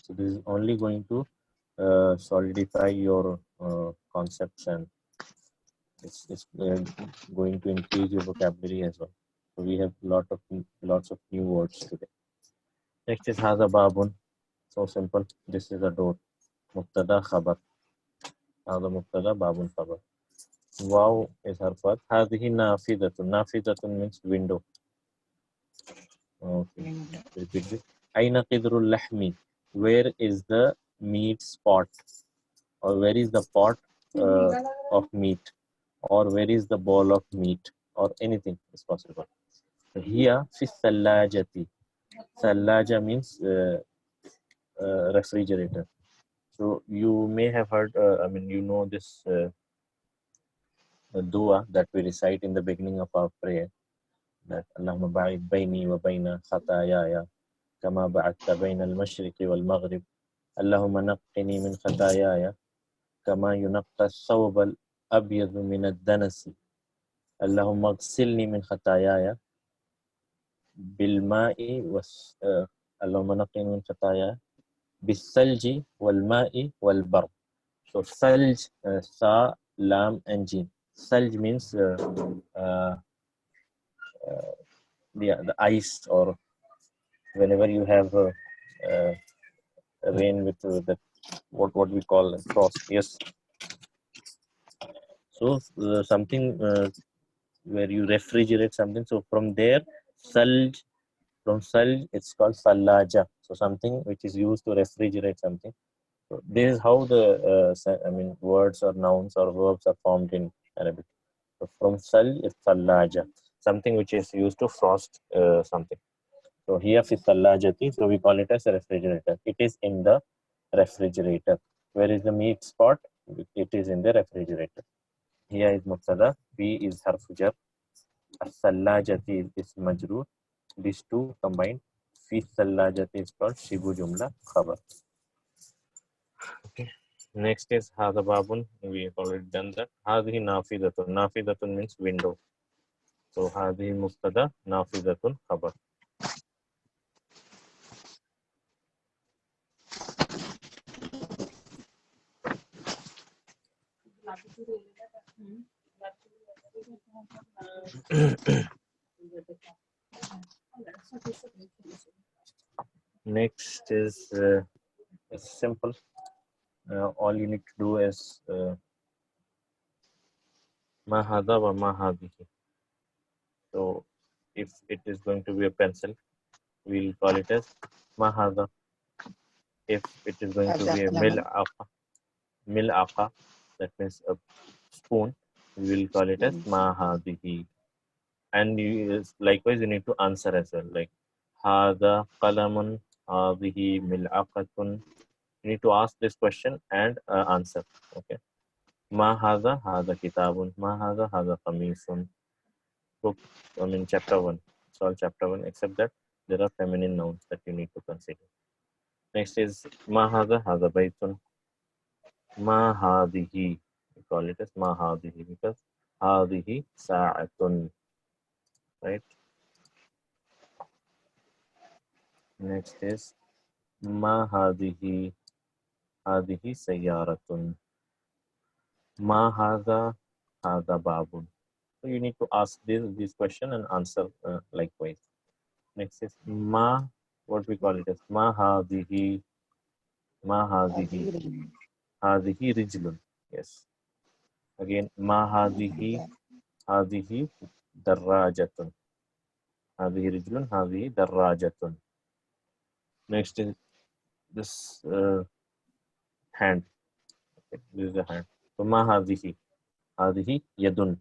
So this is only going to solidify your concepts, and it's going to increase your vocabulary as well. So we have lots of new words today. Next is Haza Babun. So simple. This is a door. Mubtada khabar. هذا مبتدا باب خبر. Wow is harfat. هذه نافذة. نافذة means window. Okay. Repeat this. أين قدر اللحم? Where is the meat spot? Or where is the pot of meat? Or where is the ball of meat? Or anything is possible. Here في الثلاجة. ثلاجة means refrigerator. So you may have heard, you know this dua that we recite in the beginning of our prayer. That Allahumma ba'id bayni wa bayna khatayaya kama ba'adta bayna al-mashriqi wal-maghrib. Allahumma naqqini min khatayaya kama yunaqqa ath-thawb al-abyad min ad-danasi. Allahumma ighsilni min khatayaya bil-ma'i was Allahumma naqqini min khatayaya bis-salji wal-ma'i wal-barr. So salj, sa, lam, and jim. Salj means the ice, or whenever you have rain with the what we call frost. Yes. So something where you refrigerate something. So from there, salj, from salj, it's called salaja. So something which is used to refrigerate something. So this is how the words or nouns or verbs are formed in Arabic. So from sal is salaja, something which is used to frost something. So here fi salajati, so we call it as a refrigerator. It is in the refrigerator. Where is the meat spot? It is in the refrigerator. Here is mubtada, B is harfu jar, as-salajati is majroor. These two combined, fi salajati is called shibu jumla khabar. Okay. Next is hadha babun. We have already done that. Hadhi nafidatun. Nafidatun means window. So hadhi mubtada, nafidatun khabar. Next is simple. All you need to do is ma hadha wa ma hadhihi. So if it is going to be a pencil, we'll call it as ma hadha. If it is going to be a mil'aqa, that means a spoon, we will call it as ma hadhihi. And likewise, you need to answer as well, like hadha qalamun, hadhihi mil'aqatun. You need to ask this question and answer. Okay. Ma hadha, hadha kitabun. Ma hadha, hadha qamisun. Book, chapter 1. It's all chapter 1, except that there are feminine nouns that you need to consider. Next is ma hadha, hadha baytun. Ma hadhihi. We call it as ma hadhihi because hadhihi sa'atun. Right? Next is ma hadhihi, hadhihi sayyaratun. Ma hadha, hadha babun. So you need to ask this question and answer likewise. Next is ma, what we call it as ma hadhihi, ma hadhihi, hadhihi rijlun. Yes. Again, ma hadhihi, hadhihi darrajatun. Hadhihi rijlun, hadhihi darrajatun. Next is this hand. Okay, this is the hand. So ma hadhihi, hadhihi yadun.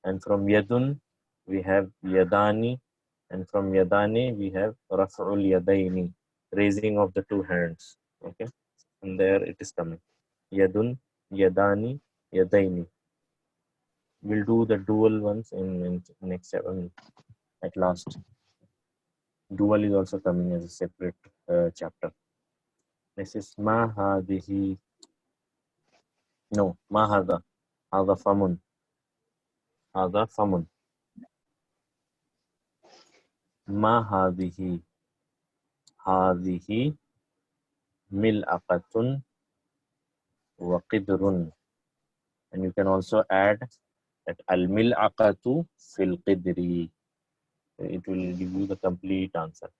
And from yadun, we have yadani. And from yadani, we have raf'ul yadaini, raising of the two hands. Okay. And there it is coming. Yadun, yadani, yadaini. We'll do the dual ones in next chapter. At last, dual is also coming as a separate chapter. This is ma hadhihi. No, ma hadha. Hadha famun. Hadha famun. Ma hadhihi. Hadhihi mil'aqatun wa qidrun. And you can also add that al-mil'aqatu fil qidri. It will give you the complete answer.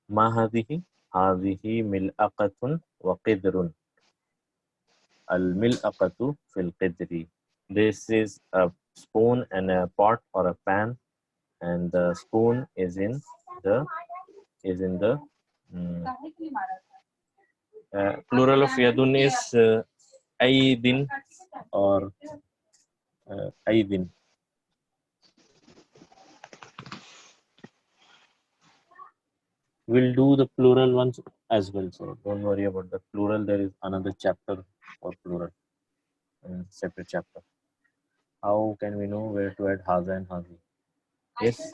Ma hadhihi, هذه ملأقة وقدر. الملأقة في القدر. This is a spoon and a pot or a pan, and the spoon is in the mm, plural of yadun is aydin or aydin. We'll do the plural ones as well, so don't worry about the plural. There is another chapter for plural, separate chapter. How can we know where to add haza and hazi? Yes.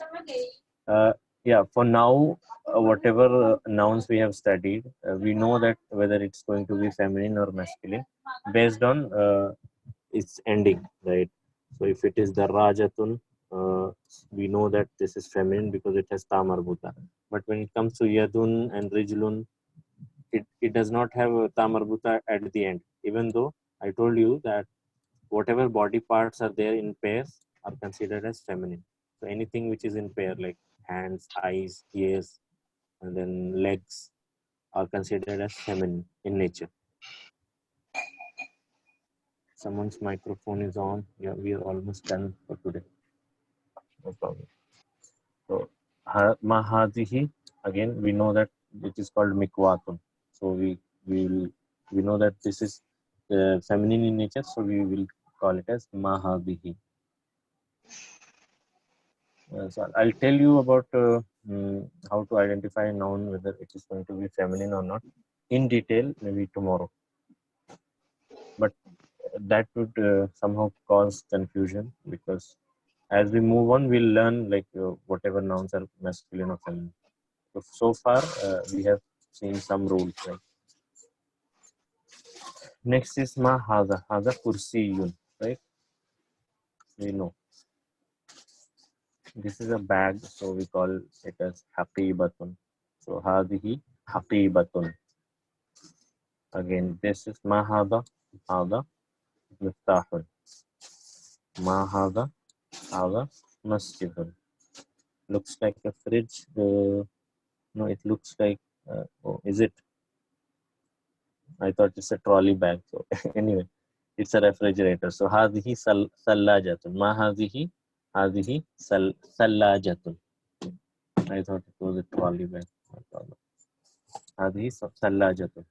Yeah, for now, whatever nouns we have studied, we know that whether it's going to be feminine or masculine based on its ending, right? So if it is the rajatun, we know that this is feminine because it has ta marbuta. But when it comes to yadun and rijlun, it does not have ta marbuta at the end, even though I told you that whatever body parts are there in pairs are considered as feminine. So anything which is in pair, like hands, eyes, ears, and then legs, are considered as feminine in nature. Someone's microphone is on. Yeah, we are almost done for today. No problem. So mahadihi, again we know that it is called mikwatun. So we know that this is feminine in nature. So we will call it as mahadihi. So I'll tell you about how to identify a noun, whether it is going to be feminine or not, in detail, maybe tomorrow. But that would somehow cause confusion, because as we move on, we'll learn like whatever nouns are masculine or feminine. So far, we have seen some rules. Right? Next is ma haza. Haza kursiyun, right? We know. This is a bag, so we call it as haqibatun. So hadihi haqibatun. Again, this is ma hada. Hada miftahun. Ma hada. Hada masjidun. Looks like a fridge. No, it looks like. Oh, is it? I thought it's a trolley bag. So anyway, it's a refrigerator. So hadihi sallajatun. Ma hadihi. Hadihi sallajatun. I thought it was a trolley bag. No problem. Hadihi sallajatun.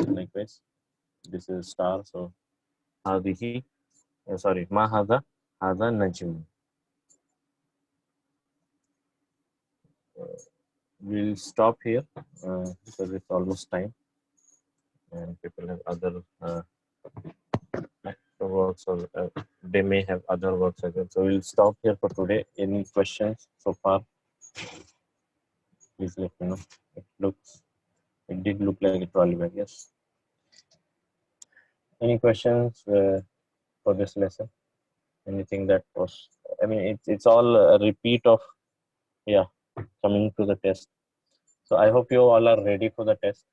Likewise, this is star. So hadihi. Sorry, ma hada. Hada najm. We'll stop here because it's almost time and people have other works, or they may have other works as well. So we'll stop here for today. Any questions so far? Please let me know. It did look like a trolley bag, yes. Any questions for this lesson? Anything that was, I mean, it's all a repeat of, yeah, coming to the test. So I hope you all are ready for the test.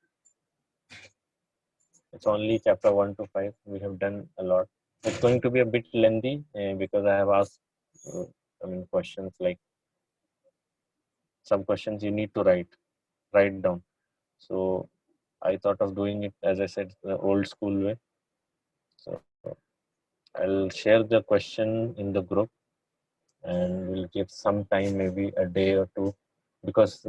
It's only chapter 1 to 5. We have done a lot. It's going to be a bit lengthy because I have asked, questions like, some questions you need to write down. So I thought of doing it, as I said, the old school way. So I'll share the question in the group and we'll give some time, maybe a day or two, because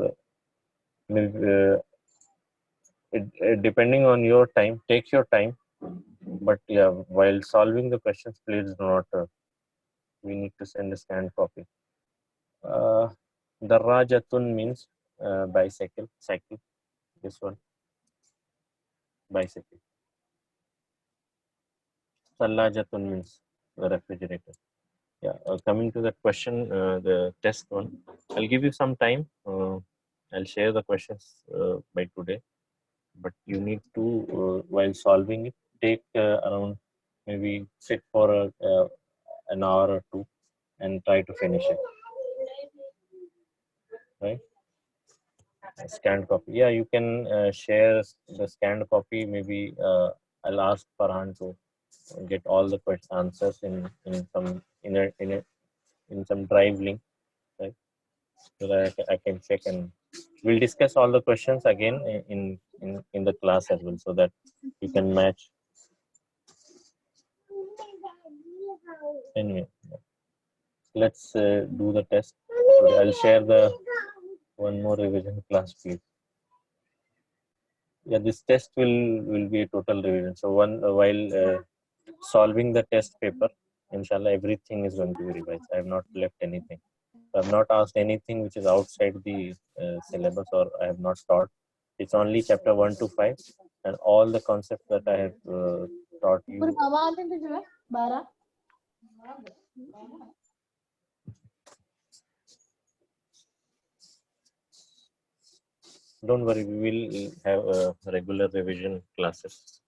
depending on your time, take your time. But yeah, while solving the questions, please do not, we need to send a scanned copy. Darajatun means bicycle, cycle. This one, bicycle. Sallajatun means the refrigerator. Yeah, coming to that question, the test one, I'll give you some time. I'll share the questions by today, but you need to, while solving it, take around, maybe sit for an hour or two and try to finish it. Right? Scanned copy. Yeah, you can share the scanned copy. Maybe I'll ask Farhan to get all the answers in some in some drive link, right? So that I can check and We'll discuss all the questions again in the class as well, so that you can match. Anyway, let's do the test. I'll share the one more revision class, please. Yeah, this test will be a total revision. So while solving the test paper, inshallah, everything is going to be revised. I have not left anything. I have not asked anything which is outside the syllabus, or I have not taught. It's only chapter 1 to 5, and all the concepts that I have taught you. Don't worry, we will have regular revision classes.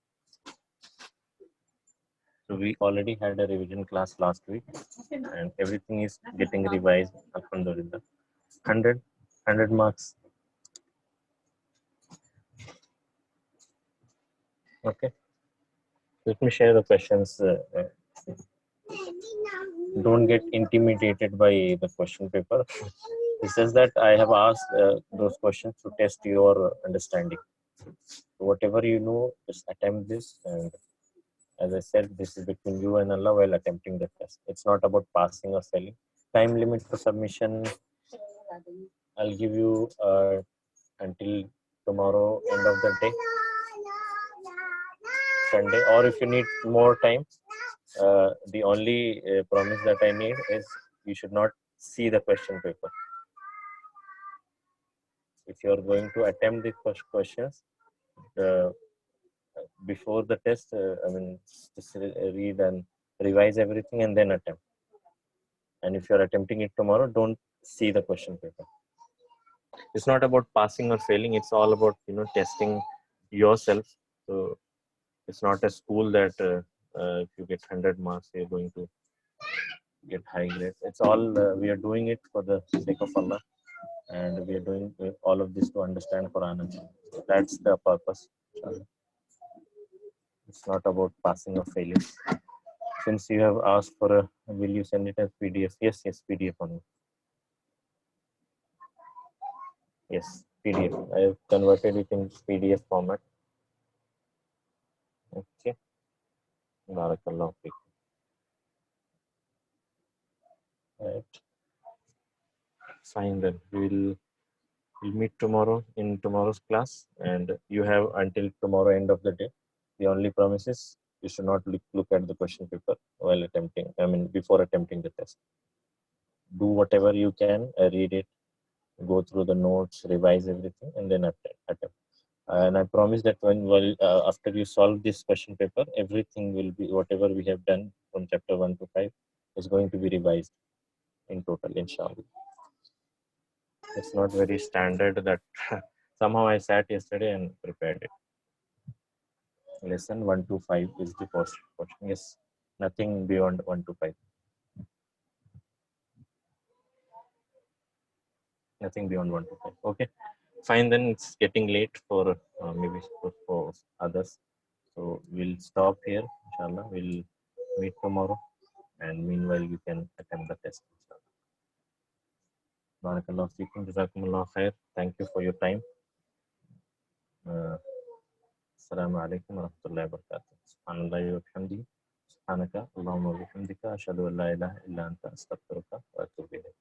So we already had a revision class last week, and everything is getting revised. Alhamdulillah. 100 marks. Okay. Let me share the questions. Don't get intimidated by the question paper. It says that I have asked those questions to test your understanding. Whatever you know, just attempt this. And as I said, this is between you and Allah while attempting the test. It's not about passing or failing. Time limit for submission, I'll give you until tomorrow, end of the day, Sunday. Or if you need more time, the only promise that I need is you should not see the question paper. If you are going to attempt the first questions before the test, just read and revise everything and then attempt. And if you are attempting it tomorrow, don't see the question paper. It's not about passing or failing. It's all about testing yourself. So it's not a school that if you get 100 marks, you're going to get high grades. It's all we are doing it for the sake of Allah, and we are doing all of this to understand Quran. That's the purpose. It's not about passing or failing. Since you have asked for a, will you send it as PDF? Yes, PDF only. Yes, PDF. I have converted it in PDF format. Okay. Barakallahu feek. Right. Fine then. We'll meet tomorrow in tomorrow's class, and you have until tomorrow end of the day. The only promise is you should not look at the question paper while attempting. Before attempting the test. Do whatever you can. Read it. Go through the notes, revise everything, and then attempt. And I promise that after you solve this question paper, everything will be, whatever we have done from chapter 1 to 5 is going to be revised in total, inshallah. It's not very standard that somehow I sat yesterday and prepared it. Lesson 1 to 5 is the first question. Yes, nothing beyond 1 to 5. Nothing beyond 1 to 5. Okay, fine then. It's getting late for maybe for others. So we'll stop here, inshallah. We'll meet tomorrow, and meanwhile you can attempt the test, inshallah. Barakallahu feekum, jazakumullah khair. Thank you for your time. Assalamu alaikum wa rahmatullahi wa barakatuh. Subhanallahi wa bihamdihi. Subhanaka Allahumma wa bihamdika ashhadu an la ilaha illa anta astaghfiruka wa atubu ilayk.